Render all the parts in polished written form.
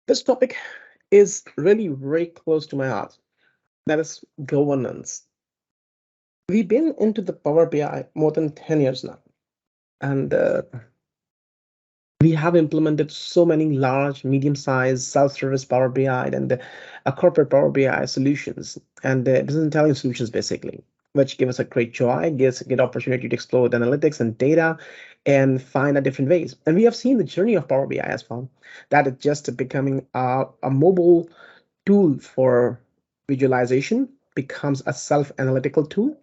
This topic is really very close to my heart. That is governance. We've been into the Power BI more than 10 years now, and we have implemented so many large, medium-sized self-service Power BI and corporate Power BI solutions and business intelligence solutions, basically, which give us a great joy, gives a good opportunity to explore the analytics and data and find out different ways. And we have seen the journey of Power BI as well, that it's just becoming a mobile tool for visualization, becomes a self-analytical tool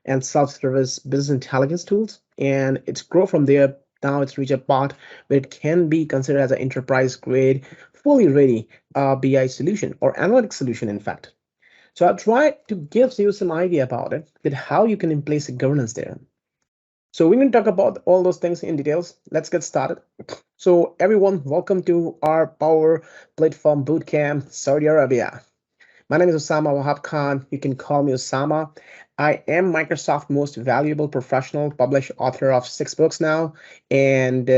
and self-service business intelligence tools, and it's grow from there. Now it's reached a part where it can be considered as an enterprise grade, fully ready BI solution or analytics solution, in fact. So I'll try to give you some idea about it, that how you can in place a governance there. So we're going to talk about all those things in details. Let's get started. So everyone, welcome to our Power Platform Bootcamp, Saudi Arabia. My name is Osama Wahab Khan. You can call me Osama. I am Microsoft's most valuable professional, published author of 6 books now, and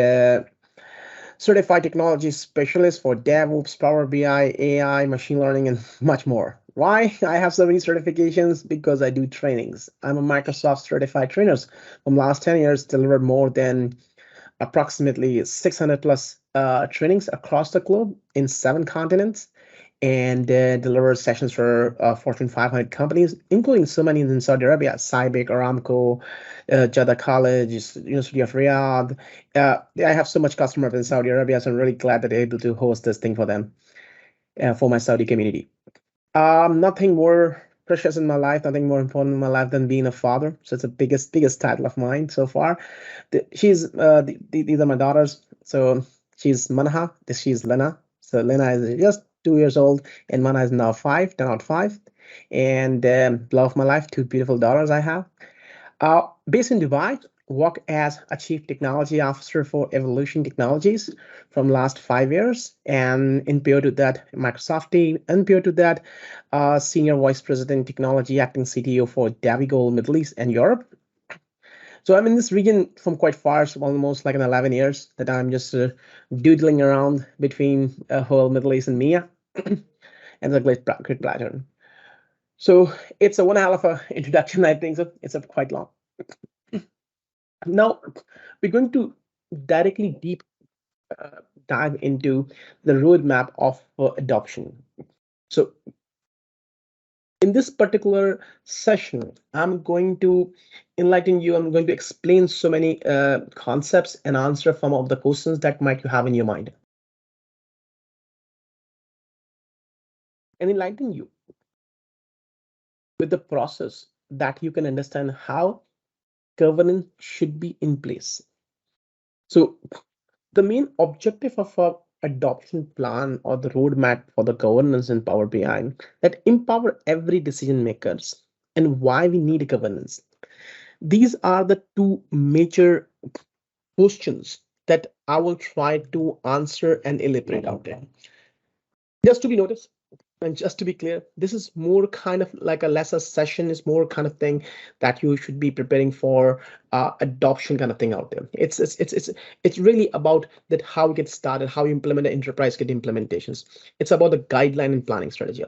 certified technology specialist for DevOps, Power BI, AI, machine learning, and much more. Why I have so many certifications? Because I do trainings. I'm a Microsoft certified trainer. From last 10 years, delivered more than approximately 600 plus trainings across the globe in 7 continents and deliver sessions for Fortune 500 companies, including so many in Saudi Arabia, Cybec, Aramco, Jeddah College, University of Riyadh. I have so much customers in Saudi Arabia, so I'm really glad that I'm able to host this thing for them, for my Saudi community. Nothing more precious in my life, nothing more important in my life than being a father. So it's the biggest title of mine so far. These are my daughters. So she's Manha, she's Lena. So Lena is just 2 years old, and Mana is now 5, 10 out 5. And love of my life, 2 beautiful daughters I have. Based in Dubai, work as a chief technology officer for Evolution Technologies from last 5 years, and in peer to that, Microsoft team, and peer to that, senior vice president technology, acting CTO for Davigol Middle East and Europe. So I'm in this region from quite far, so almost like an 11 years that I'm just doodling around between whole Middle East and MEA, and it's a great pleasure. So it's a one hell of a introduction, I think so. It's a quite long. Now we're going to directly deep dive into the roadmap of adoption. So in this particular session, I'm going to enlighten you. I'm going to explain so many concepts and answer some of the questions that might you have in your mind, and enlighten you with the process that you can understand how governance should be in place. So the main objective of a adoption plan or the roadmap for the governance in Power BI that empower every decision makers, and why we need governance. These are the two major questions that I will try to answer and elaborate out there. Just to be noticed, and just to be clear, this is more kind of like a lesser session, is more kind of thing that you should be preparing for adoption kind of thing out there. It's really about that how we get started, how you implement the enterprise get implementations. It's about the guideline and planning strategy.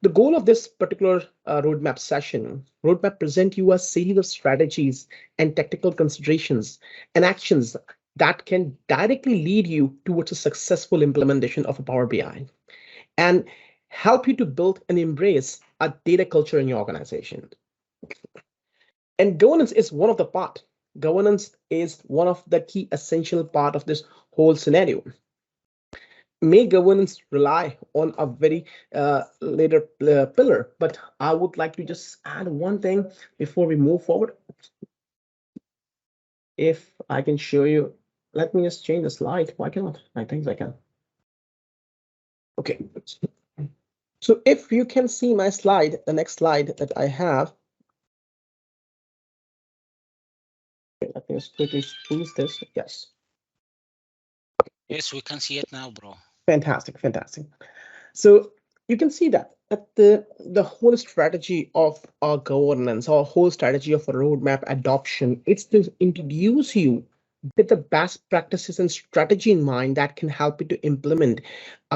The goal of this particular roadmap present you a series of strategies and tactical considerations and actions that can directly lead you towards a successful implementation of a Power BI and help you to build and embrace a data culture in your organization. And governance is one of the part. Governance is one of the key essential part of this whole scenario. May governance rely on a very later pillar, but I would like to just add one thing before we move forward. If I can show you, let me just change the slide. Why cannot? I think I can. Okay. So if you can see my slide, the next slide that I have. Okay, let me just quickly squeeze this. Yes. Yes, we can see it now, bro. Fantastic. So you can see that the whole strategy of our governance, our whole strategy of a roadmap adoption, it's to introduce you with the best practices and strategy in mind that can help you to implement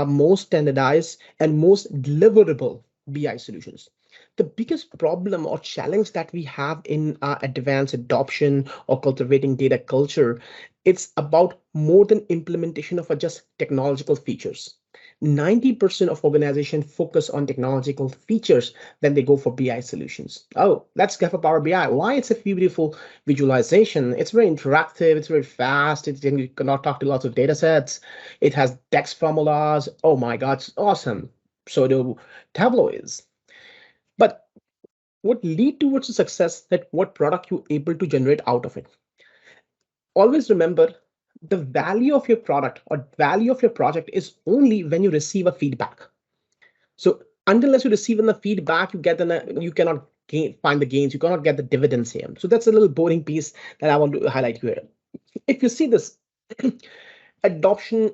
more standardized and most deliverable BI solutions. The biggest problem or challenge that we have in advanced adoption or cultivating data culture, it's about more than implementation of just technological features. 90% of organizations focus on technological features, then they go for BI solutions. Oh, let's go for Power BI. Why? It's a beautiful visualization. It's very interactive. It's very fast. You cannot talk to lots of data sets. It has text formulas. Oh my God, it's awesome. So do Tableau is. But what lead towards the success, that what product you're able to generate out of it. Always remember, the value of your product or value of your project is only when you receive a feedback. So unless you receive the feedback, you cannot find the gains. You cannot get the dividends here. So that's a little boring piece that I want to highlight here. If you see this adoption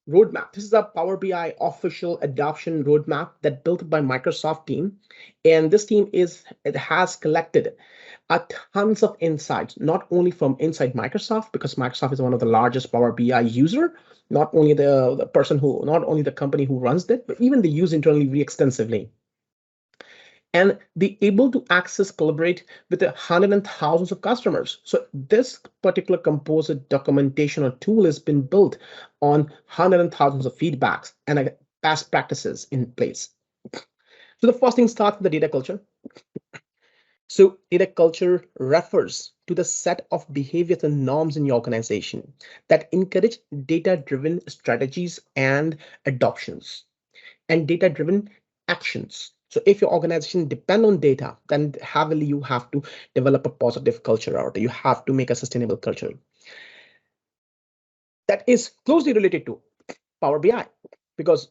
roadmap, this is a Power BI official adoption roadmap that built by Microsoft team, and this team it has collected a tons of insights, not only from inside Microsoft, because Microsoft is one of the largest Power BI user, not only not only the company who runs it, but even they use internally very extensively. And they able to access, collaborate with hundreds and thousands of customers. So this particular composite documentation or tool has been built on hundreds and thousands of feedbacks and best practices in place. So the first thing starts with the data culture. So data culture refers to the set of behaviors and norms in your organization that encourage data-driven strategies and adoptions and data-driven actions. So if your organization depend on data, then heavily you have to develop a positive culture out there. You have to make a sustainable culture that is closely related to Power BI, because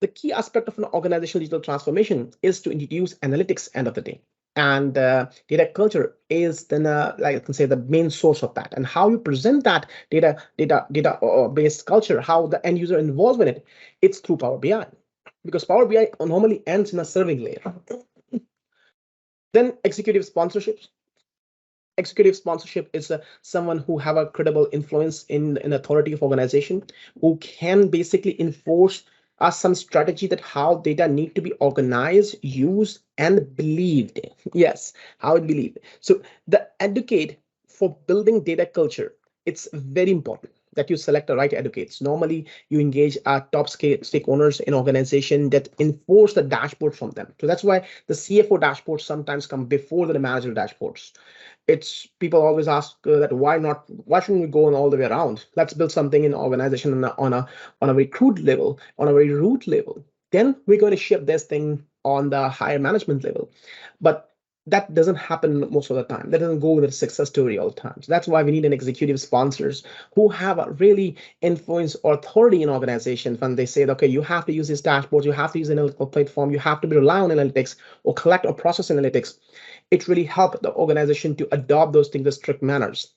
the key aspect of an organizational digital transformation is to introduce analytics end of the day. And data culture is then, like I can say, the main source of that. And how you present that data based culture, how the end user involved in it, it's through Power BI, because Power BI normally ends in a serving layer. Then executive sponsorship is someone who have a credible influence in an authority of organization, who can basically enforce some strategy that how data need to be organized, used, and believed. Yes, how it believed. So the advocate for building data culture, it's very important that you select the right advocates. Normally, you engage top stakeholders in organization that enforce the dashboard from them. So that's why the CFO dashboards sometimes come before the manager dashboards. It's people always ask that why shouldn't we go on all the way around? Let's build something in organization on a very crude level, on a very root level. Then we're going to ship this thing on the higher management level. But that doesn't happen most of the time. That doesn't go with a success story all the time. So that's why we need an executive sponsors who have a really influence or authority in organizations when they say, okay, you have to use this dashboard, you have to use an analytical platform, you have to rely on analytics or collect or process analytics. It really helped the organization to adopt those things in strict manners.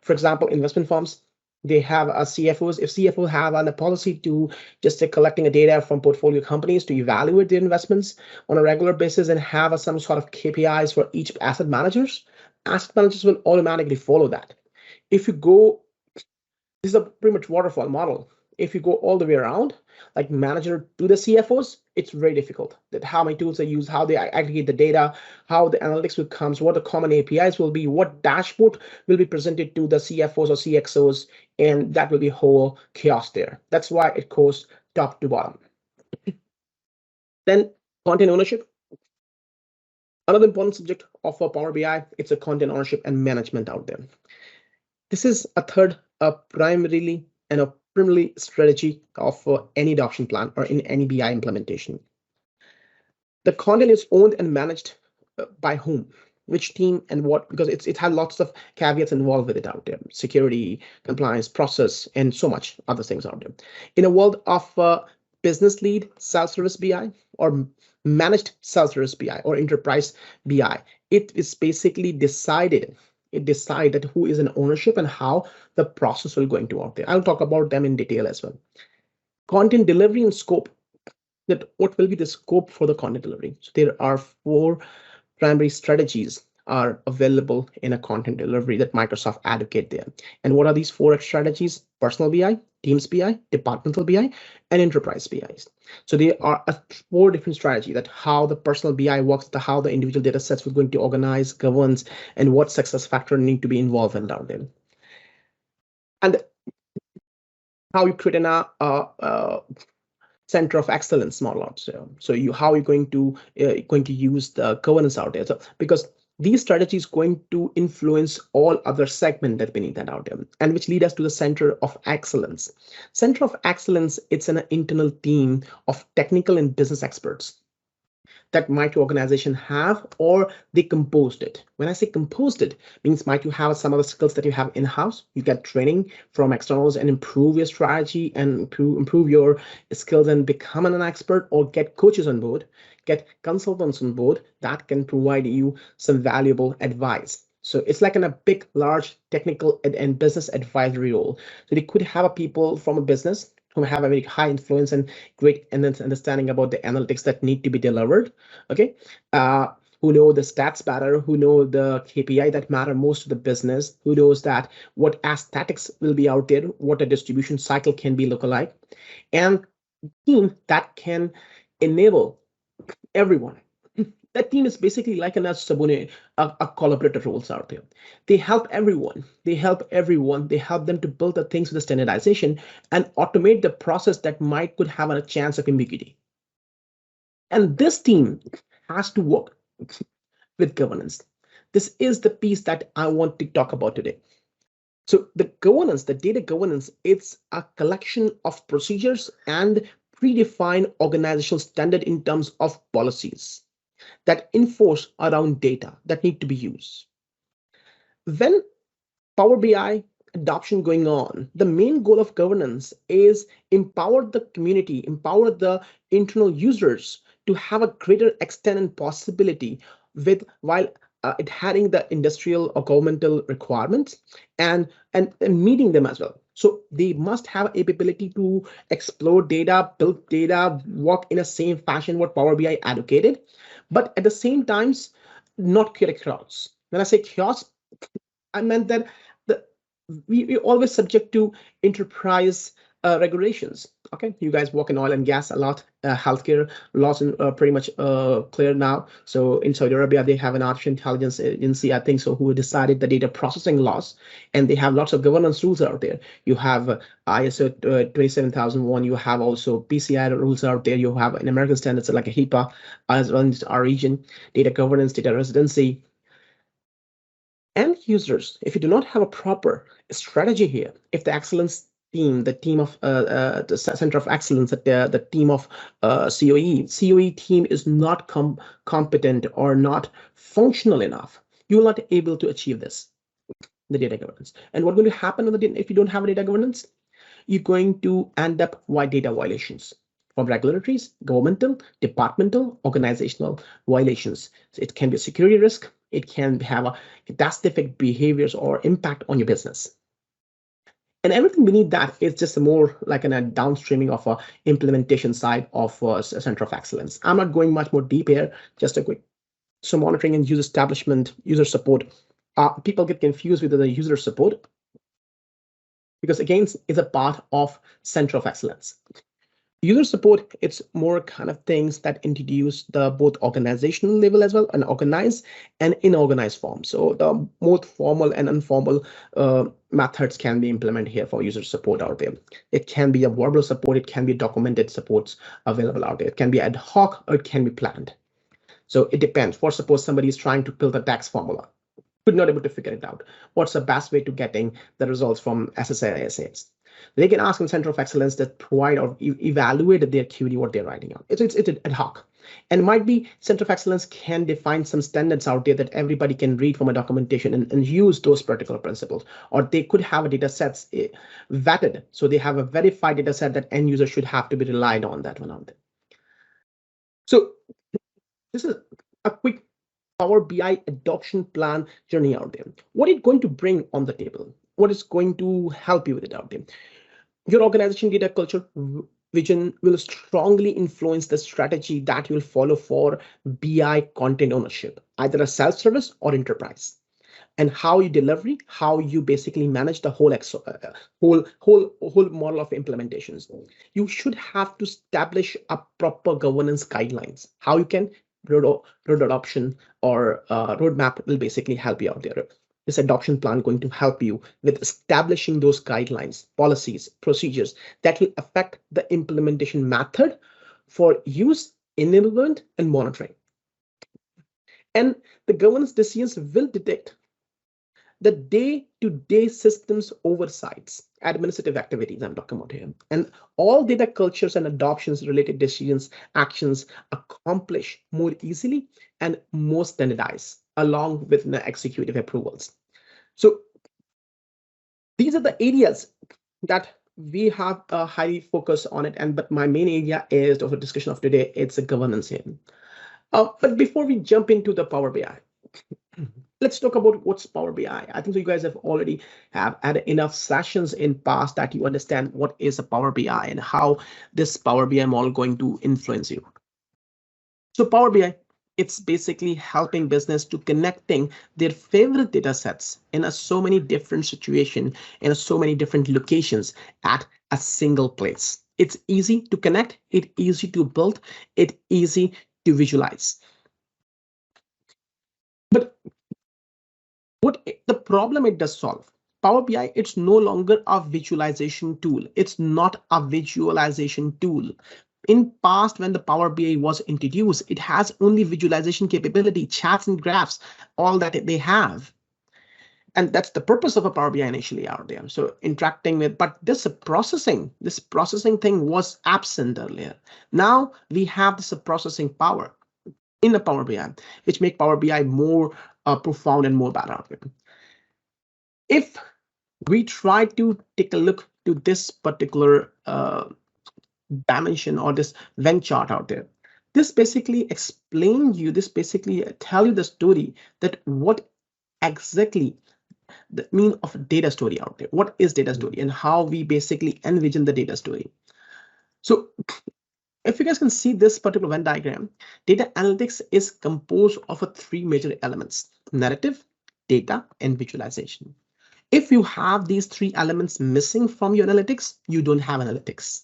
For example, investment firms, they have a CFOs. If CFOs have a policy to just collecting a data from portfolio companies to evaluate their investments on a regular basis and have some sort of KPIs for each asset managers will automatically follow that. If you go, this is a pretty much waterfall model. If you go all the way around, like manager to the CFOs, it's very difficult. That how many tools they use, how they aggregate the data, how the analytics will come, what the common APIs will be, what dashboard will be presented to the CFOs or CXOs, and that will be whole chaos there. That's why it goes top to bottom. Then content ownership. Another important subject of Power BI, it's a content ownership and management out there. This is a third, primarily and a primarily strategy of any adoption plan or in any BI implementation. The content is owned and managed by whom, which team, and what, because it had lots of caveats involved with it out there: security, compliance, process, and so much other things out there. In a world of business lead self-service BI or managed self-service BI or enterprise BI, it is basically decided who is in ownership and how the process will going to out there. I'll talk about them in detail as well. Content delivery and scope, that what will be the scope for the content delivery. So there are four primary strategies are available in a content delivery that Microsoft advocate there. And what are these four strategies? Personal BI, Teams BI, Departmental BI, and Enterprise BIs. So there are four different strategies that how the personal BI works, how the individual data sets we're going to organize, govern, and what success factor need to be involved in down there. And how you create center of excellence model out there. So you how you're going to use the governance out there. So because these strategies going to influence all other segment that beneath that out there, and which lead us to the center of excellence. Center of excellence, it's an internal team of technical and business experts that might your organization have, or they composed it. When I say composed it, means might you have some of the skills that you have in-house, you get training from externals and improve your strategy and improve your skills and become an expert, or get coaches on board, get consultants on board that can provide you some valuable advice. So it's like in a big, large technical and business advisory role. So they could have a people from a business who have a very high influence and great understanding about the analytics that need to be delivered. Okay, who know the stats better, who know the KPI that matter most to the business, who knows that what aesthetics will be out there, what a distribution cycle can be look like, and team that can enable everyone. That team is basically like a collaborator roles out there. They help everyone. They help everyone. They help them to build the things with the standardization and automate the process that might could have a chance of ambiguity. And this team has to work with governance. This is the piece that I want to talk about today. So the governance, the data governance, it's a collection of procedures and predefined organizational standard in terms of policies that enforce around data that need to be used. When Power BI adoption going on, the main goal of governance is empower the community, empower the internal users to have a greater extent and possibility with while adhering the industrial or governmental requirements and meeting them as well. So they must have ability to explore data, build data, work in a same fashion what Power BI advocated, but at the same times, not create chaos. When I say chaos, I meant that the we always subject to enterprise regulations. Okay, you guys work in oil and gas a lot, healthcare laws pretty much clear now. So in Saudi Arabia, they have an artificial intelligence agency, I think so, who decided the data processing laws, and they have lots of governance rules out there. You have ISO 27001, you have also PCI rules out there, you have an American standards like a HIPAA, as well as our region, data governance, data residency. End users, if you do not have a proper strategy here, if the excellence team, the team of the center of excellence, the team of COE team is not competent or not functional enough, you will not be able to achieve this, the data governance. And what's going to happen if you don't have a data governance? You're going to end up with data violations from regulatories, governmental, departmental, organizational violations. So it can be a security risk. It can have a catastrophic behaviors or impact on your business. And everything beneath that is just more like a downstreaming of a implementation side of a center of excellence. I'm not going much more deep here, just a quick. So monitoring and user establishment, user support. People get confused with the user support because again, it's a part of center of excellence. User support, it's more kind of things that introduce the both organizational level as well, and organized and inorganized form. So the both formal and informal methods can be implemented here for user support out there. It can be a verbal support, it can be documented supports available out there. It can be ad hoc or it can be planned. So it depends. For suppose somebody is trying to build a tax formula, but not able to figure it out. What's the best way to getting the results from SSIS? They can ask in Center of Excellence that provide or evaluate their activity, what they're writing on. It's ad hoc. And might be Center of Excellence can define some standards out there that everybody can read from a documentation and use those particular principles. Or they could have a data sets vetted. So they have a verified data set that end user should have to be relied on that one out there. So this is a quick Power BI adoption plan journey out there. What it's going to bring on the table? What is going to help you with it out there? Your organization data culture vision will strongly influence the strategy that you'll follow for BI content ownership, either a self-service or enterprise, and how you delivery, how you basically manage the whole model of implementations. You should have to establish a proper governance guidelines. How you can road adoption or roadmap will basically help you out there. This adoption plan going to help you with establishing those guidelines, policies, procedures that will affect the implementation method for use, enablement, and monitoring. And the governance decisions will detect the day-to-day systems oversights, administrative activities I'm talking about here, and all data cultures and adoptions related decisions, actions accomplish more easily and more standardized along with the executive approvals. So these are the areas that we have a highly focus on it. And but my main area is of the discussion of today, it's a governance here. But before we jump into the Power BI, let's talk about what's Power BI. I think so you guys have already have had enough sessions in past that you understand what is a Power BI and how this Power BI model going to influence you. So Power BI, it's basically helping business to connecting their favorite data sets in so many different situations, in so many different locations at a single place. It's easy to connect, it's easy to build, it's easy to visualize. But what the problem it does solve? Power BI, it's no longer a visualization tool. It's not a visualization tool. In past, when the Power BI was introduced, it has only visualization capability, charts and graphs, all that they have. And that's the purpose of a Power BI initially out there. So interacting with, but this processing thing was absent earlier. Now we have this processing power in the Power BI, which make Power BI more profound and more better. If we try to take a look to this particular dimension or this Venn chart out there, this basically explains you, this basically tell you the story that what exactly the mean of data story out there. What is data story and how we basically envision the data story. So if you guys can see this particular Venn diagram, data analytics is composed of three major elements: narrative, data, and visualization. If you have these three elements missing from your analytics, you don't have analytics.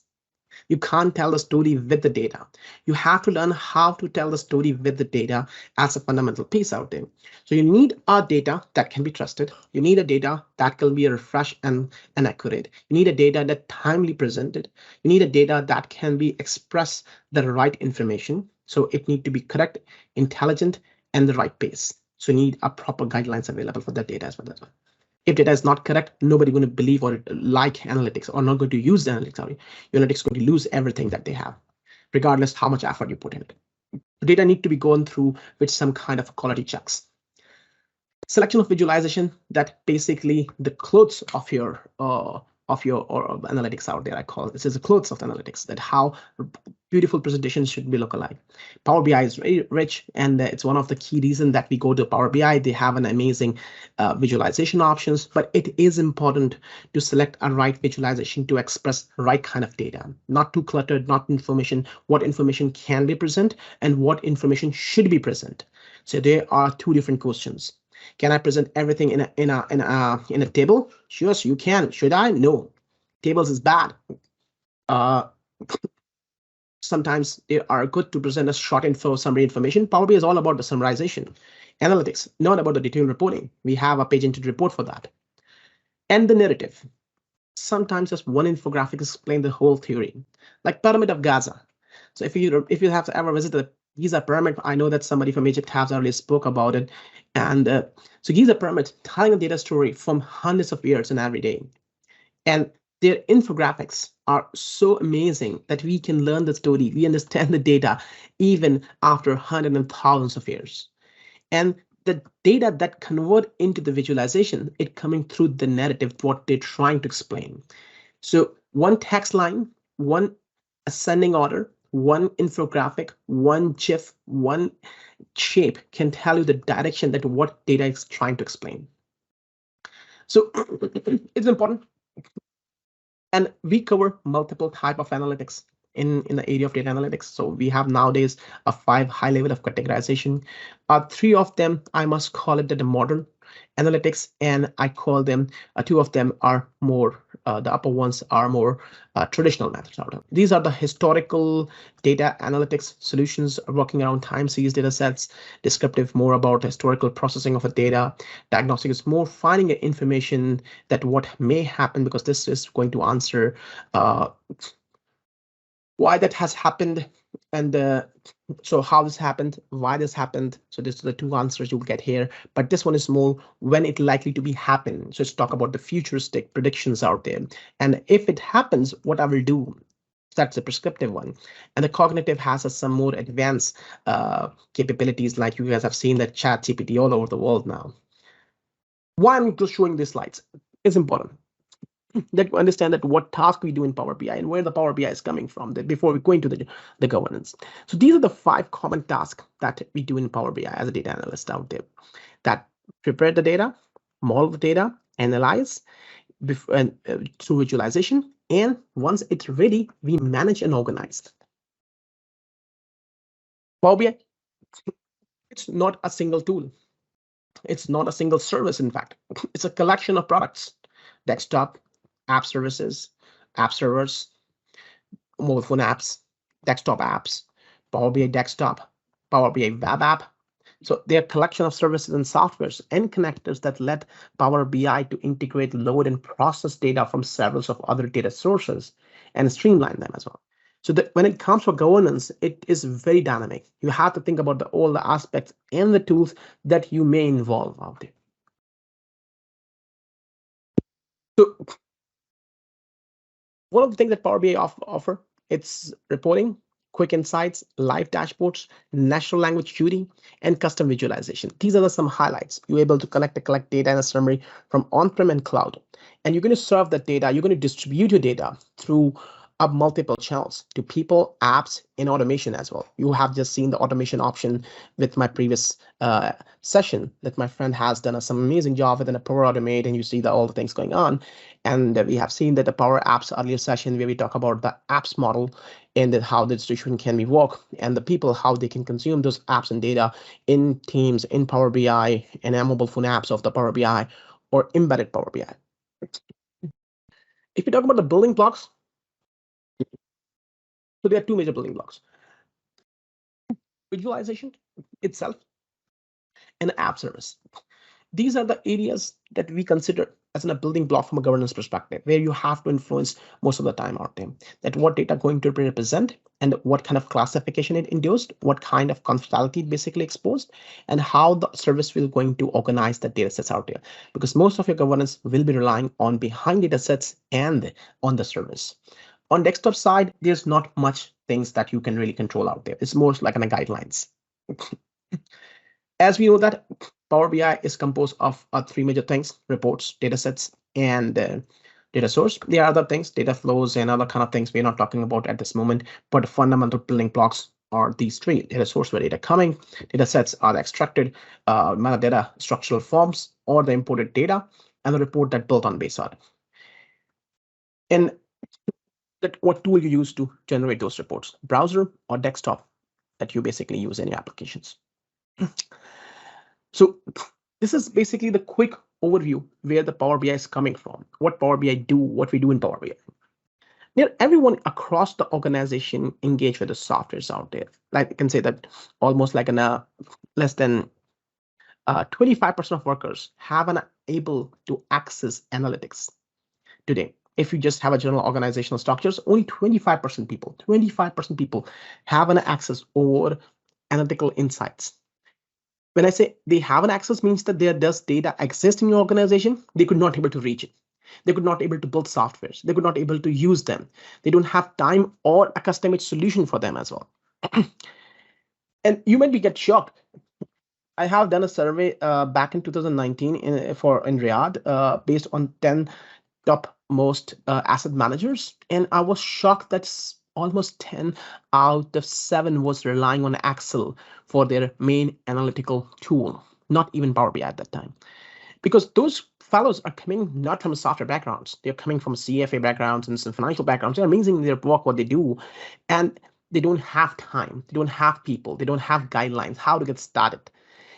You can't tell the story with the data. You have to learn how to tell the story with the data as a fundamental piece out there. So you need a data that can be trusted. You need a data that can be refreshed and accurate. You need a data that timely presented. You need a data that can be express the right information. So it need to be correct, intelligent, and the right pace. So you need a proper guidelines available for that data as well. If data is not correct, nobody going to believe or like analytics or not going to use the analytics. Sorry, your analytics going to lose everything that they have, regardless how much effort you put in it. The data need to be gone through with some kind of quality checks. Selection of visualization, that basically the clothes of your or analytics out there. I call this is the clothes of analytics, that how beautiful presentations should be look alike. Power BI is very rich, and it's one of the key reasons that we go to Power BI. They have an amazing visualization options, but it is important to select a right visualization to express right kind of data, not too cluttered, not information, what information can be present and what information should be present. So there are two different questions. Can I present everything in a table? Sure, you can. Should I? No. Tables is bad. Sometimes they are good to present a short info summary information. Power BI is all about the summarization. Analytics, not about the detailed reporting. We have a page into the report for that. And the narrative. Sometimes just one infographic explains the whole theory, like Pyramid of Gaza. So if you have to ever visit the Giza pyramid, I know that somebody from Egypt has already spoke about it. And so Giza pyramid telling a data story from hundreds of years and every day. And their infographics are so amazing that we can learn the story, we understand the data even after hundreds and thousands of years. And the data that convert into the visualization, it coming through the narrative, what they're trying to explain. So one text line, one ascending order, one infographic, one GIF, one shape can tell you the direction that what data is trying to explain. So it's important. And we cover multiple type of analytics. in the area of data analytics. So we have nowadays a 5 high level of categorization. 3 of them, I must call it the modern analytics, and I call them 2 of them are more the upper ones are more traditional methods out of. These are the historical data analytics solutions working around time series data sets. Descriptive, more about historical processing of a data. Diagnostic is more finding information that what may happen, because this is going to answer why that has happened, and so how this happened, why this happened. So these are the 2 answers you will get here, but this one is more when it likely to be happen. So let's talk about the futuristic predictions out there, and if it happens, what I will do. That's the prescriptive one. And the cognitive has some more advanced capabilities, like you guys have seen that chat GPT all over the world now. Why I'm just showing these slides is important that we understand that what task we do in Power BI and where the Power BI is coming from, that before we go into the governance. So these are the 5 common tasks that we do in Power BI as a data analyst out there: that prepare the data, model the data, analyze and through visualization, and once it's ready, we manage and organize. Power BI, it's not a single tool. It's not a single service, in fact. It's a collection of products: desktop, app services, app servers, mobile phone apps, desktop apps, Power BI desktop, Power BI web app. So they're a collection of services and softwares and connectors that let Power BI to integrate, load, and process data from several of other data sources and streamline them as well. So that when it comes to governance, it is very dynamic. You have to think about all the aspects and the tools that you may involve out there. So one of the things that Power BI offer, it's reporting, quick insights, live dashboards, natural language querying, and custom visualization. These are some highlights. You're able to collect data in a summary from on-prem and cloud. And you're going to serve that data. You're going to distribute your data through multiple channels to people, apps, and automation as well. You have just seen the automation option with my previous session that my friend has done some amazing job within a Power Automate, and you see all the things going on. And we have seen that the Power Apps earlier session where we talk about the apps model and then how the distribution can be work, and the people, how they can consume those apps and data in Teams, in Power BI, and mobile phone apps of the Power BI or embedded Power BI. If we talk about the building blocks, so there are 2 major building blocks: visualization itself and app service. These are the areas that we consider as a building block from a governance perspective, where you have to influence most of the time out there, that what data going to represent and what kind of classification it induced, what kind of confidentiality it basically exposed, and how the service will going to organize the data sets out there. Because most of your governance will be relying on behind data sets and on the service. On desktop side, there's not much things that you can really control out there. It's more like a guidelines. As we know that Power BI is composed of 3 major things: reports, data sets, and data source. There are other things, data flows and other kind of things we're not talking about at this moment, but the fundamental building blocks are these 3: data source, where data coming, data sets are the extracted metadata structural forms or the imported data, and the report that built on base on it. And that what tool you use to generate those reports, browser or desktop that you basically use in your applications. So this is basically the quick overview where the Power BI is coming from, what Power BI do, what we do in Power BI. Now, everyone across the organization engage with the softwares out there. Like I can say that almost like less than 25% of workers have an able to access analytics today. If you just have a general organizational structures, only 25% people have an access over analytical insights. When I say they have an access, means that there does data exist in your organization, they could not able to reach it. They could not able to build softwares. They could not able to use them. They don't have time or a customized solution for them as well. And you might be get shocked. I have done a survey back in 2019 in Riyadh based on 10 top most asset managers, and I was shocked that almost 10 out of 7 was relying on Excel for their main analytical tool, not even Power BI at that time. Because those fellows are coming not from software backgrounds. They're coming from CFA backgrounds and some financial backgrounds. They're amazing in their work, what they do, and they don't have time. They don't have people. They don't have guidelines how to get started,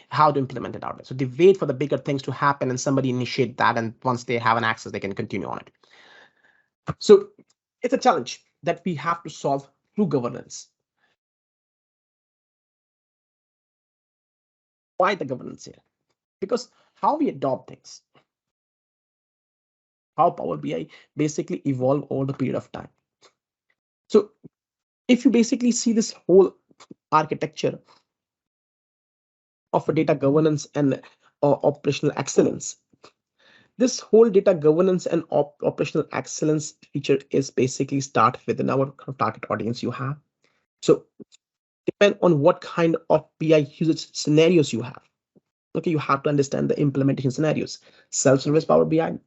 how to implement it out there. So they wait for the bigger things to happen and somebody initiate that. And once they have an access, they can continue on it. So it's a challenge that we have to solve through governance. Why the governance here? Because how we adopt things, how Power BI basically evolve over the period of time. So if you basically see this whole architecture of a data governance and operational excellence, this whole data governance and operational excellence feature is basically start within our target audience you have. So depend on what kind of BI usage scenarios you have. Okay, you have to understand the implementation scenarios. Self-service Power BI,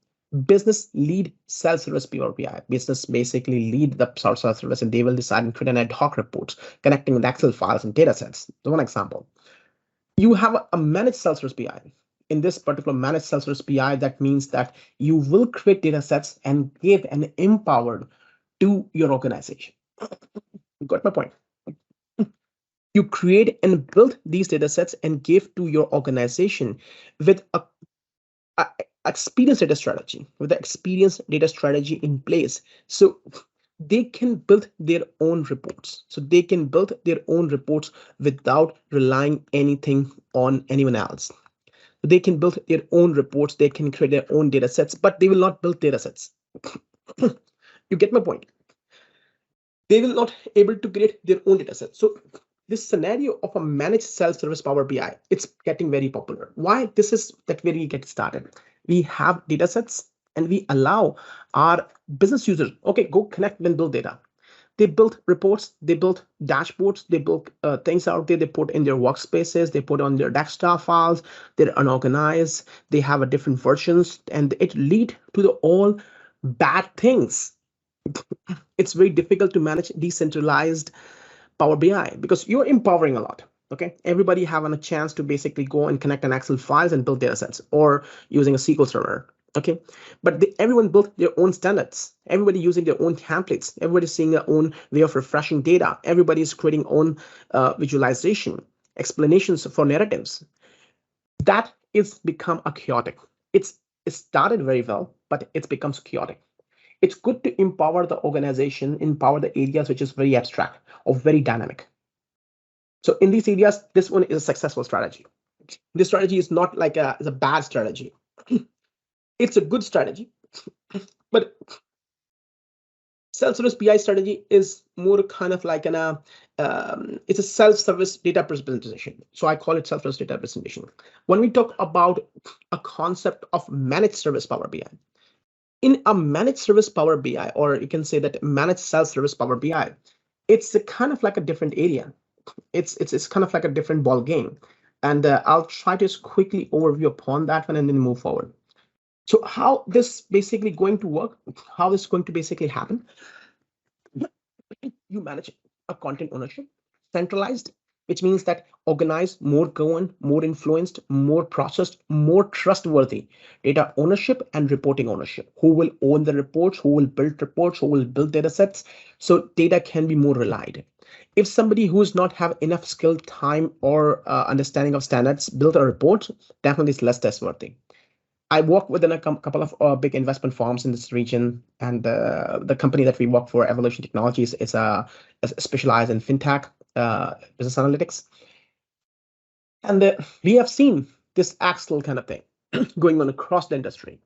business lead self-service Power BI. Business basically lead the self-service and they will decide and create an ad hoc reports connecting with Excel files and data sets. So one example, you have a managed self-service BI. In this particular managed self-service BI, that means that you will create data sets and give an empowered to your organization. You got my point? You create and build these data sets and give to your organization with a experience data strategy, with the experience data strategy in place. So they can build their own reports. So they can build their own reports without relying anything on anyone else. They can build their own reports. They can create their own data sets, but they will not build data sets. You get my point? They will not able to create their own data sets. So this scenario of a managed self-service Power BI, it's getting very popular. Why? This is that where we get started. We have data sets and we allow our business users, okay, go connect and build data. They build reports, they build dashboards, they build things out there, they put in their workspaces, they put on their desktop files, they're unorganized, they have a different versions, and it lead to the all bad things. It's very difficult to manage decentralized Power BI because you're empowering a lot. Okay, everybody having a chance to basically go and connect an Excel files and build data sets or using a SQL server. Okay, but everyone built their own standards. Everybody using their own templates. Everybody's seeing their own way of refreshing data. Everybody's creating own visualization, explanations for narratives. That is become a chaotic. It started very well, but it becomes chaotic. It's good to empower the organization, empower the areas which is very abstract or very dynamic. So in these areas, this one is a successful strategy. This strategy is not like is a bad strategy. It's a good strategy, but self-service BI strategy is more kind of like it's a self-service data presentation. So I call it self-service data presentation. When we talk about a concept of managed service Power BI, in a managed service Power BI, or you can say that managed self-service Power BI, it's a kind of like a different area. It's kind of like a different ball game, and I'll try to just quickly overview upon that one and then move forward. So how this basically going to work? How this going to basically happen? You manage a content ownership, centralized, which means that organized, more governed, more influenced, more processed, more trustworthy data ownership and reporting ownership. Who will own the reports? Who will build reports? Who will build data sets? So data can be more relied. If somebody who does not have enough skill, time, or understanding of standards build a report, definitely is less trustworthy. I work within a couple of big investment firms in this region, and the company that we work for, Evolution Technologies, is specialized in fintech, business analytics, and we have seen this Excel kind of thing going on across the industry,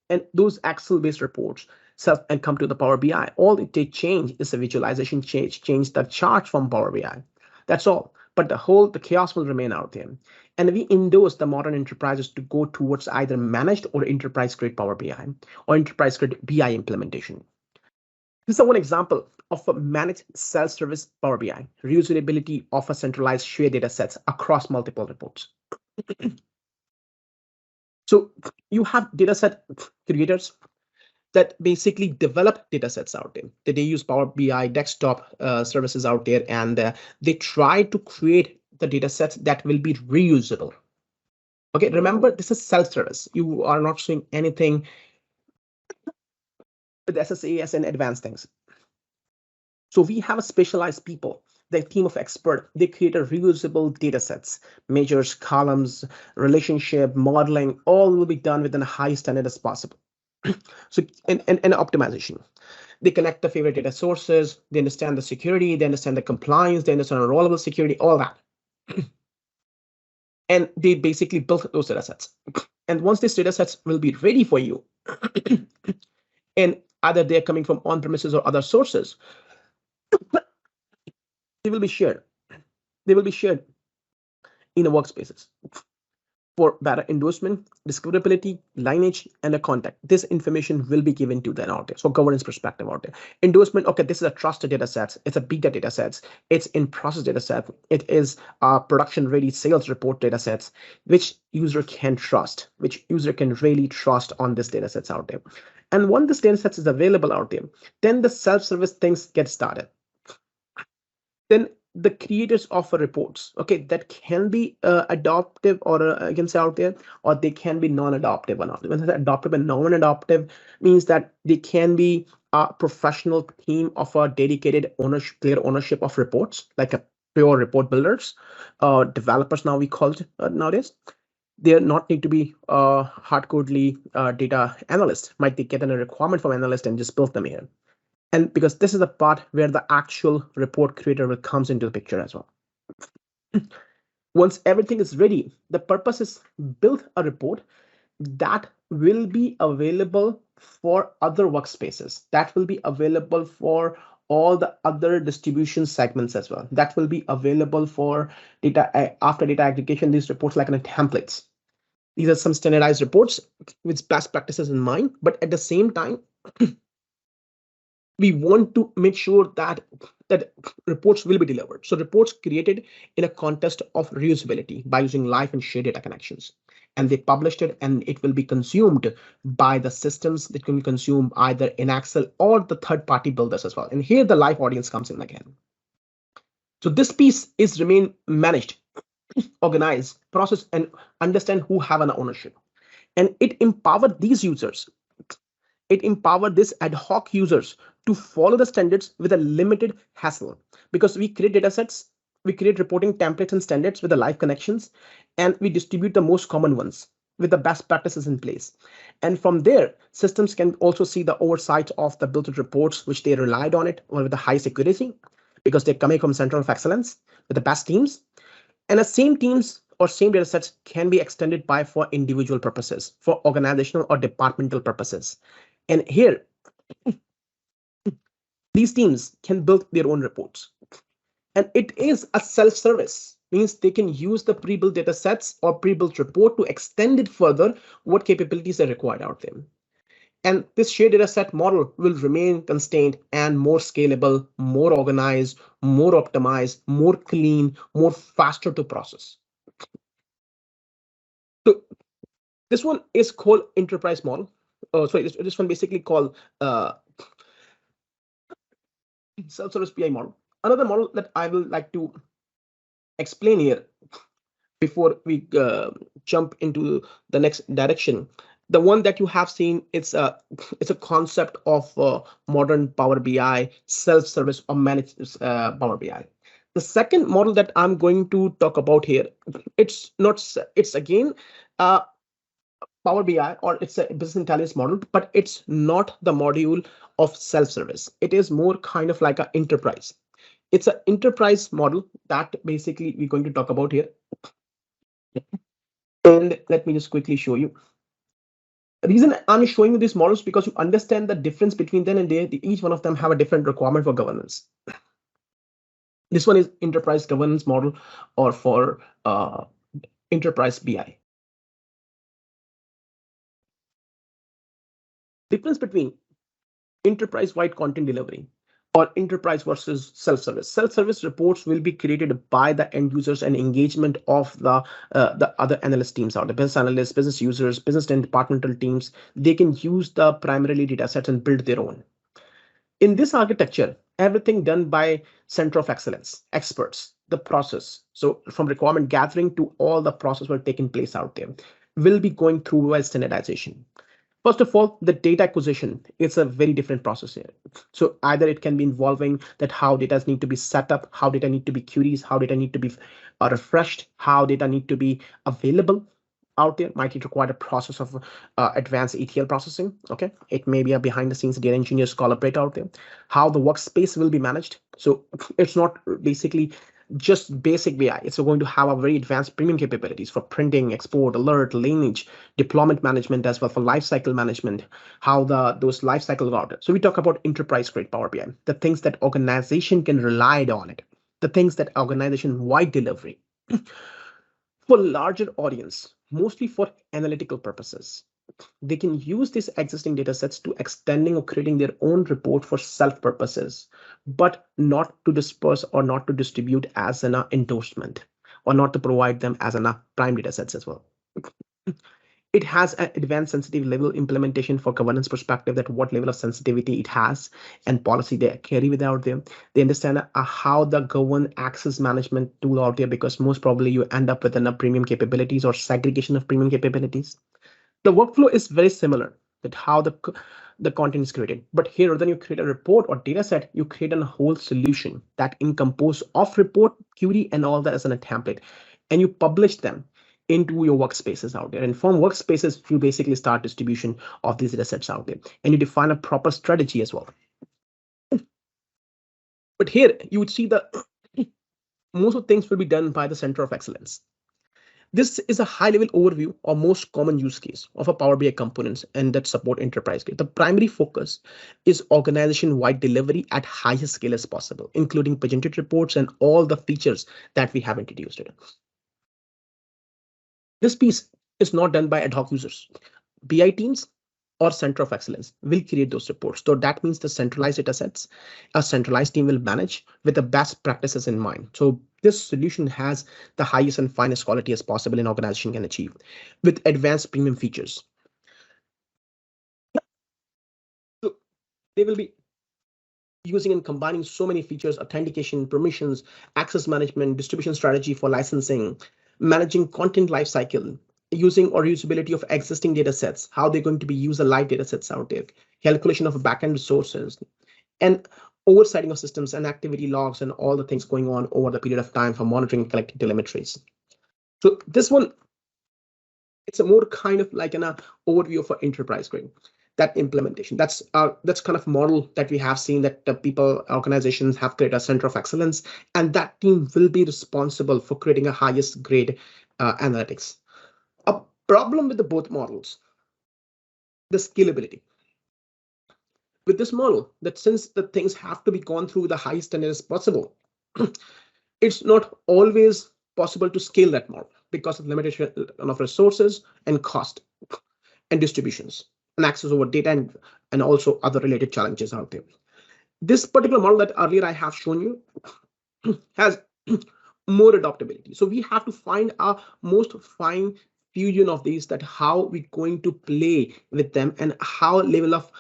and those Excel-based reports self and come to the Power BI. All it takes change is a visualization change the chart from Power BI. That's all. But the chaos will remain out there. And we endorse the modern enterprises to go towards either managed or enterprise grade Power BI or enterprise grade BI implementation. This is one example of a managed self-service Power BI, reusability of a centralized shared data sets across multiple reports. So you have data set creators that basically develop data sets out there. That they use Power BI desktop services out there, and they try to create the data sets that will be reusable. Okay, remember this is self-service. You are not doing anything with SSAS and advanced things. So we have a specialized people, the team of expert. They create a reusable data sets, measures, columns, relationship, modeling, all will be done within a high standard as possible. So and optimization. They connect the favorite data sources, they understand the security, they understand the compliance, they understand enrollable security, all that. And they basically built those data sets. And once these data sets will be ready for you, and either they're coming from on-premises or other sources, they will be shared. They will be shared in the workspaces for better endorsement, discoverability, lineage, and a contact. This information will be given to the out there. So governance perspective out there. Endorsement, okay, this is a trusted data set. It's a beta data sets. It's in process data set. It is production ready sales report data sets, which user can trust, which user can really trust on this data sets out there. And once this data sets is available out there, then the self-service things get started. Then the creators offer reports, okay, that can be adoptive, or I can say out there, or they can be non-adoptive or not. When adoptive and non-adoptive means that they can be a professional team of a dedicated ownership, clear ownership of reports, like a pure report builders, developers now we call it nowadays. They not need to be hardcodely data analyst. Might they get a requirement from analyst and just build them here? And because this is the part where the actual report creator will comes into the picture as well. Once everything is ready, the purpose is build a report that will be available for other workspaces, that will be available for all the other distribution segments as well, that will be available for data after data aggregation. These reports like in templates, these are some standardized reports with best practices in mind, but at the same time we want to make sure that reports will be delivered. So reports created in a context of reusability by using live and shared data connections. And they published it, and it will be consumed by the systems that can be consumed either in Excel or the third-party builders as well. And here the live audience comes in again. So this piece is remain managed, organized, processed, and understand who have an ownership. And it empowered these users, it empowered these ad hoc users to follow the standards with a limited hassle, because we create data sets, we create reporting templates and standards with the live connections, and we distribute the most common ones with the best practices in place. And from there, systems can also see the oversight of the built reports, which they relied on it or with the high security, because they're coming from center of excellence with the best teams. And the same teams or same data sets can be extended by for individual purposes, for organizational or departmental purposes. And here, these teams can build their own reports. And it is a self-service, means they can use the pre-built data sets or pre-built report to extend it further what capabilities are required out there. And this shared data set model will remain constrained and more scalable, more organized, more optimized, more clean, more faster to process. So this one is called enterprise model. Sorry, this one basically called self-service PI model. Another model that I will like to explain here before we jump into the next direction. The one that you have seen, it's a concept of modern Power BI, self-service or managed Power BI. The second model that I'm going to talk about here, it's not, it's again Power BI, or it's a business intelligence model, but it's not the module of self-service. It is more kind of like an enterprise. It's an enterprise model that basically we're going to talk about here. And let me just quickly show you. The reason I'm showing you these models because you understand the difference between them, and each one of them have a different requirement for governance. This one is enterprise governance model, or for enterprise BI. Difference between enterprise-wide content delivery or enterprise versus self-service. Self-service reports will be created by the end users and engagement of the other analyst teams out, the business analysts, business users, business and departmental teams. They can use the primarily data sets and build their own. In this architecture, everything done by center of excellence experts. The process, so from requirement gathering to all the process will taking place out there, will be going through a standardization. First of all, the data acquisition is a very different process here. So either it can be involving that how data need to be set up, how data need to be queries, how data need to be refreshed, how data need to be available out there. Might it require a process of advanced ETL processing? Okay, it may be a behind the scenes data engineers collaborate out there. How the workspace will be managed. So it's not basically just basic BI. It's going to have a very advanced premium capabilities for printing, export, alert, lineage, deployment management, as well for lifecycle management, how those lifecycle are. So we talk about enterprise grade Power BI, the things that organization can rely on it, the things that organization wide delivery for larger audience, mostly for analytical purposes. They can use these existing data sets to extending or creating their own report for self purposes, but not to disperse or not to distribute as an endorsement or not to provide them as an prime data sets as well. It has an advanced sensitive level implementation for governance perspective, that what level of sensitivity it has and policy they carry without them. They understand how the govern access management tool out there, because most probably you end up with enough premium capabilities or segregation of premium capabilities. The workflow is very similar that how the content is created, but here then you create a report or data set, you create a whole solution that encompasses of report, query, and all that as in a template, and you publish them into your workspaces out there. And from workspaces, you basically start distribution of these data sets out there, and you define a proper strategy as well. But here you would see the most of things will be done by the center of excellence. This is a high-level overview of most common use case of a Power BI components and that support enterprise grade. The primary focus is organization-wide delivery at highest scale as possible, including presented reports and all the features that we have introduced. This piece is not done by ad hoc users. BI teams or center of excellence will create those reports. So that means the centralized data sets, a centralized team will manage with the best practices in mind. So this solution has the highest and finest quality as possible an organization can achieve with advanced premium features. So they will be using and combining so many features: authentication, permissions, access management, distribution strategy for licensing, managing content lifecycle, using or usability of existing data sets, how they're going to be use the live data sets out there, calculation of backend resources, and oversighting of systems and activity logs and all the things going on over the period of time for monitoring and collecting telemetries. So this one, it's a more kind of like an overview for enterprise grade. That implementation, that's kind of model that we have seen, that the people organizations have created a center of excellence, and that team will be responsible for creating a highest grade analytics. A problem with the both models, the scalability. With this model, that since the things have to be gone through the highest standard as possible, it's not always possible to scale that model because of limitation of resources and cost and distributions and access over data and also other related challenges out there. This particular model that earlier I have shown you has more adaptability. So we have to find our most fine fusion of these, that how we're going to play with them and how level of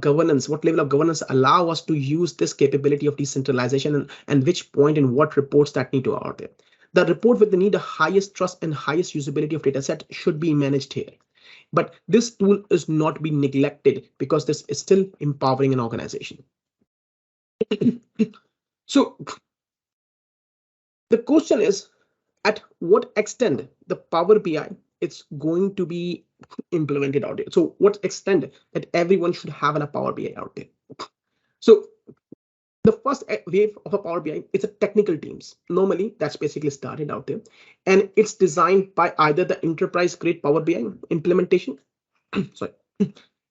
governance, what level of governance allow us to use this capability of decentralization, and which point and what reports that need to are there. The report with the need the highest trust and highest usability of data set should be managed here. But this tool is not being neglected because this is still empowering an organization. So the question is, at what extent the Power BI it's going to be implemented out there? So what extent that everyone should have a Power BI out there? So the first wave of a Power BI is a technical teams. Normally, that's basically started out there, and it's designed by either the enterprise grade Power BI implementation, sorry,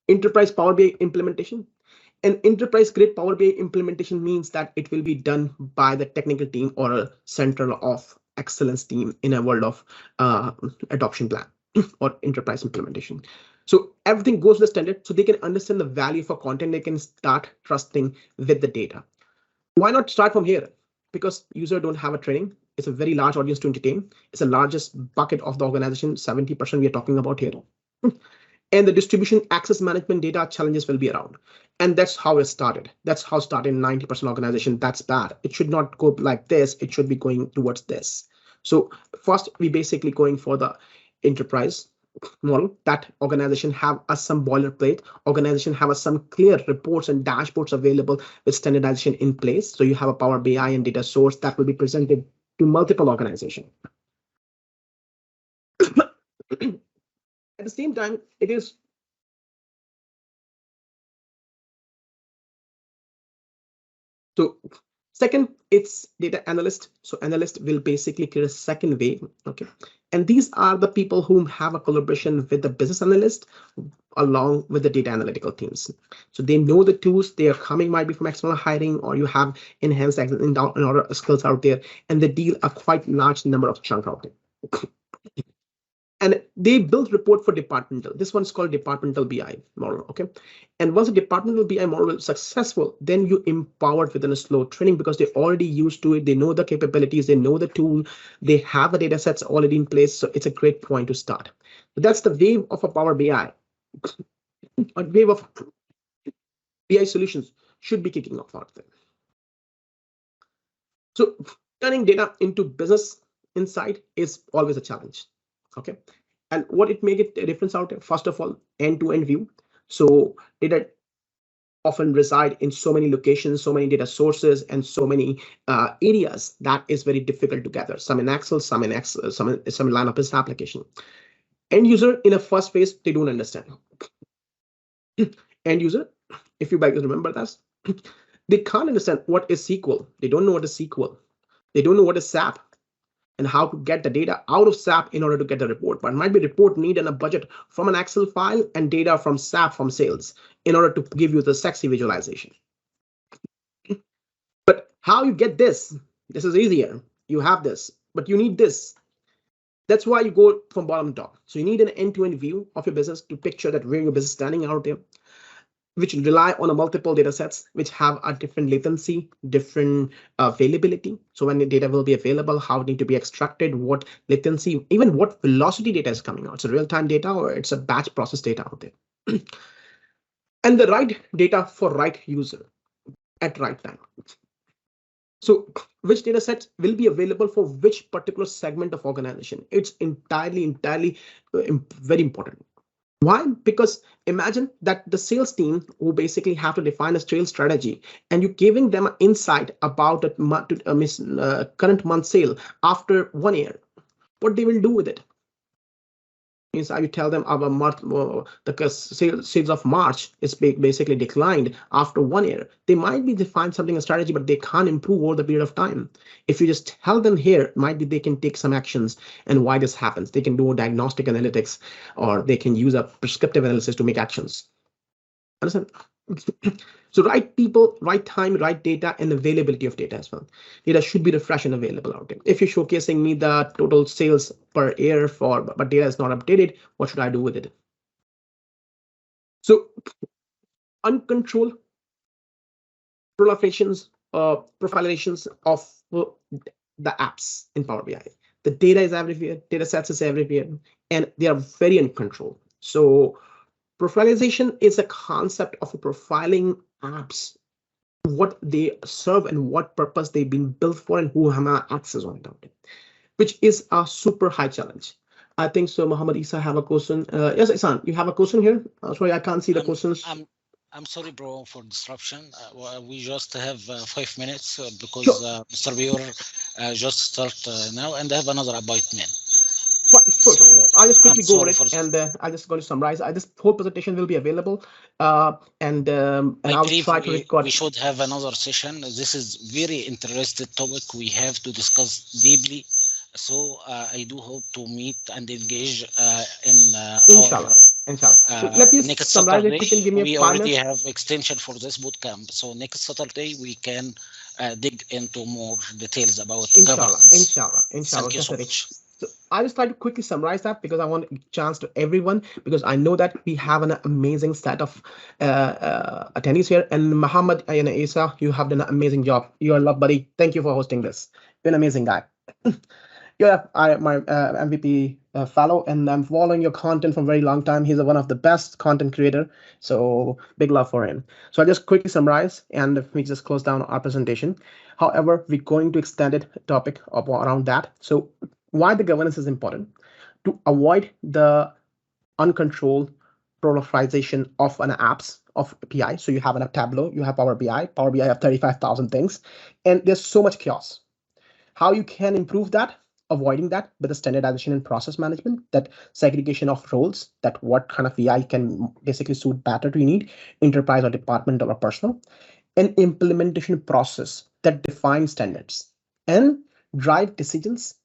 enterprise Power BI implementation. An enterprise grade Power BI implementation means that it will be done by the technical team or a center of excellence team in a world of adoption plan or enterprise implementation. So everything goes to the standard so they can understand the value for content. They can start trusting with the data. Why not start from here? Because users don't have a training. It's a very large audience to entertain. It's the largest bucket of the organization, 70% we are talking about here. and the distribution access management data challenges will be around. And that's how it started. That's how it started in 90% organization. That's bad. It should not go like this. It should be going towards this. So first, we basically going for the enterprise model. That organization have a some boilerplate. Organization have a some clear reports and dashboards available with standardization in place. So you have a Power BI and data source that will be presented to multiple organizations. At the same time, it is so second, it's data analyst. So analyst will basically create a second wave. Okay. And these are the people who have a collaboration with the business analyst along with the data analytical teams. So they know the tools they are coming might be from external hiring, or you have enhanced in order skills out there, and they deal a quite large number of chunk out there. And they build report for departmental. This one's called departmental BI model. Okay. And once a departmental BI model is successful, then you empowered within a slow training because they're already used to it. They know the capabilities, they know the tool, they have the data sets already in place. So it's a great point to start. So that's the wave of a Power BI. A wave of BI solutions should be kicking off out there. So turning data into business insight is always a challenge. Okay. And what it make it a difference out there? First of all, end-to-end view. So data often reside in so many locations, so many data sources, and so many areas that is very difficult to gather. Some in Excel, some in Excel, some line of business application. End user in a first phase, they don't understand. End user, if you guys remember that, they can't understand what is SQL. They don't know what is SQL. They don't know what is SAP and how to get the data out of SAP in order to get a report. But might be report need and a budget from an Excel file and data from SAP from sales in order to give you the sexy visualization. But how you get this? This is easier. You have this, but you need this. That's why you go from bottom to top. So you need an end-to-end view of your business to picture that where your business is standing out there, which rely on a multiple data sets, which have a different latency, different availability. So when the data will be available, how it need to be extracted, what latency, even what velocity data is coming out. It's a real-time data or it's a batch process data out there. And the right data for right user at right time. So which data sets will be available for which particular segment of organization? It's entirely very important. Why? Because imagine that the sales team who basically have to define a sales strategy and you're giving them an insight about a current month sale after 1 year, what they will do with it. Means I tell them our month, the sales of March is basically declined after 1 year. They might be define something a strategy, but they can't improve over the period of time. If you just tell them here, might be they can take some actions and why this happens. They can do diagnostic analytics or they can use a prescriptive analysis to make actions. Understand? So right people, right time, right data, and availability of data as well. Data should be refreshed and available out there. If you're showcasing me the total sales per year but data is not updated, what should I do with it? So uncontrolled proliferations, profilizations of the apps in Power BI. The data is everywhere, data sets is everywhere, and they are very uncontrolled. So profilization is a concept of profiling apps, what they serve and what purpose they've been built for and who have access on it, which is a super high challenge. I think so. Muhammad Isa have a question. Yes, Isan, you have a question here. Sorry, I can't see the questions. I'm sorry, bro, for disruption. We just have 5 minutes because Sure. Mr. Bior just start now, and I have another appointment. Sure. So I'll just I'm quickly go over sorry it, for and I'm just going to summarize. This whole presentation will be available, and I I'll believe try to record. we should have another session. This is very interesting topic we have to discuss deeply. So I do hope to meet and engage in Inshallah. our Inshallah. So let me next summarize it. Saturday. You can give me a We 5 minutes. already have extension for this bootcamp. So next Saturday we can dig into more details about Inshallah. governance. Inshallah. Thank you so Definitely. much. So I just try to quickly summarize that because I want a chance to everyone, because I know that we have an amazing set of attendees here. And Muhammad and Isa, you have done an amazing job. You are love, buddy. Thank you for hosting this. You're an amazing guy. Yeah, I my MVP fellow, and I'm following your content for a very long time. He's one of the best content creator, so big love for him. So I'll just quickly summarize, and we just close down our presentation. However, we're going to extend it topic around that. So why the governance is important to avoid the uncontrolled proliferation of an apps of API. So you have an app Tableau, you have Power BI. Power BI have 35,000 things, and there's so much chaos. How you can improve that, avoiding that with the standardization and process management, that segregation of roles, that what kind of AI can basically suit better to your need, enterprise or departmental or personal, an implementation process that defines standards and drive decisions,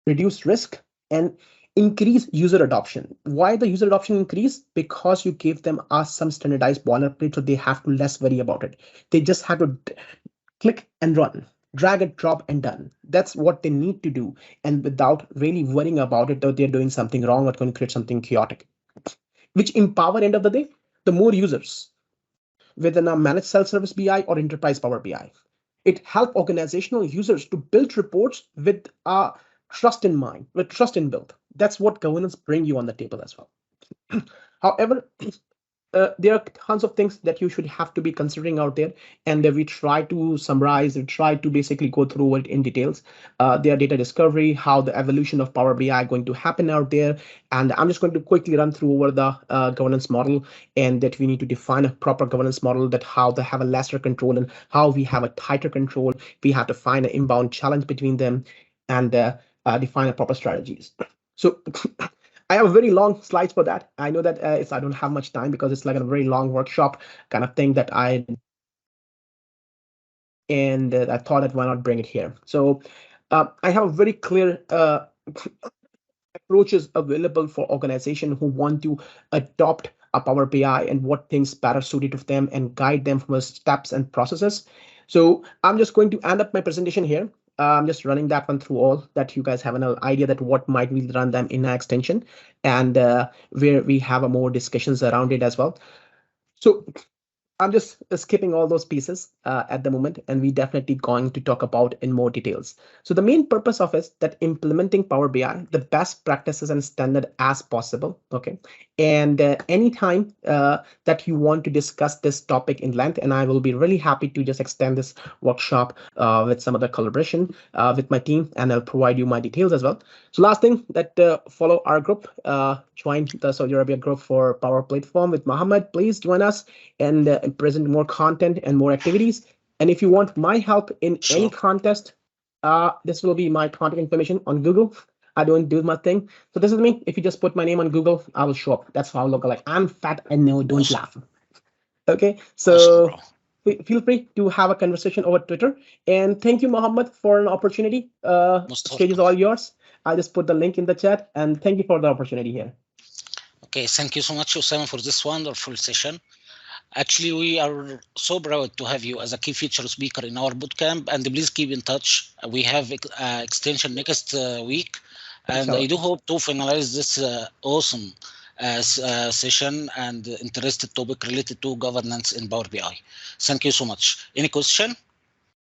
reduce risk, and increase user adoption. Why the user adoption increase? Because you gave them some standardized boilerplate, so they have to less worry about it. They just have to click and run, drag and drop and done. That's what they need to do, and without really worrying about it, that they're doing something wrong or going to create something chaotic, which empower end of the day the more users within a managed self-service BI or enterprise Power BI. It help organizational users to build reports with trust in mind, with trust in build. That's what governance bring you on the table as well. However, there are tons of things that you should have to be considering out there, and we try to summarize and try to basically go through it in details. Their data discovery, how the evolution of Power BI going to happen out there, and I'm just going to quickly run through over the governance model, and that we need to define a proper governance model, that how they have a lesser control and how we have a tighter control. We have to find an inbound challenge between them, and define a proper strategies. So I have a very long slides for that. I know that I don't have much time because it's like a very long workshop kind of thing that and I thought that why not bring it here. So I have a very clear approaches available for organization who want to adopt a Power BI and what things better suited to them and guide them from the steps and processes. So I'm just going to end up my presentation here. I'm just running that one through all that you guys have an idea that what might we run them in an extension, and where we have a more discussions around it as well. So I'm just skipping all those pieces at the moment, and we definitely going to talk about in more details. So the main purpose of is that implementing Power BI, the best practices and standard as possible. Okay, and anytime that you want to discuss this topic in length, and I will be really happy to just extend this workshop with some other collaboration with my team, and I'll provide you my details as well. So last thing that follow our group, join the Saudi Arabia group for Power Platform with Mohammed. Please join us and present more content and more activities. And if you want my help in any Sure. contest, this will be my contact information on Google. I don't do my thing. So this is me. If you just put my name on Google, I will show up. That's how I look like. I'm fat and no, don't Awesome. laugh. Okay. Awesome, bro. So feel free to have a conversation over Twitter. And thank you, Mohammed, for an opportunity. Most Stage is welcome. all yours. I just put the link in the chat, and thank you for the opportunity here. Okay, thank you so much, Osama, for this wonderful session. Actually, we are so proud to have you as a key feature speaker in our bootcamp, and please keep in touch. We have extension next week, and I Inshallah. do hope to finalize this awesome session and interested topic related to governance in Power BI. Thank you so much. Any question?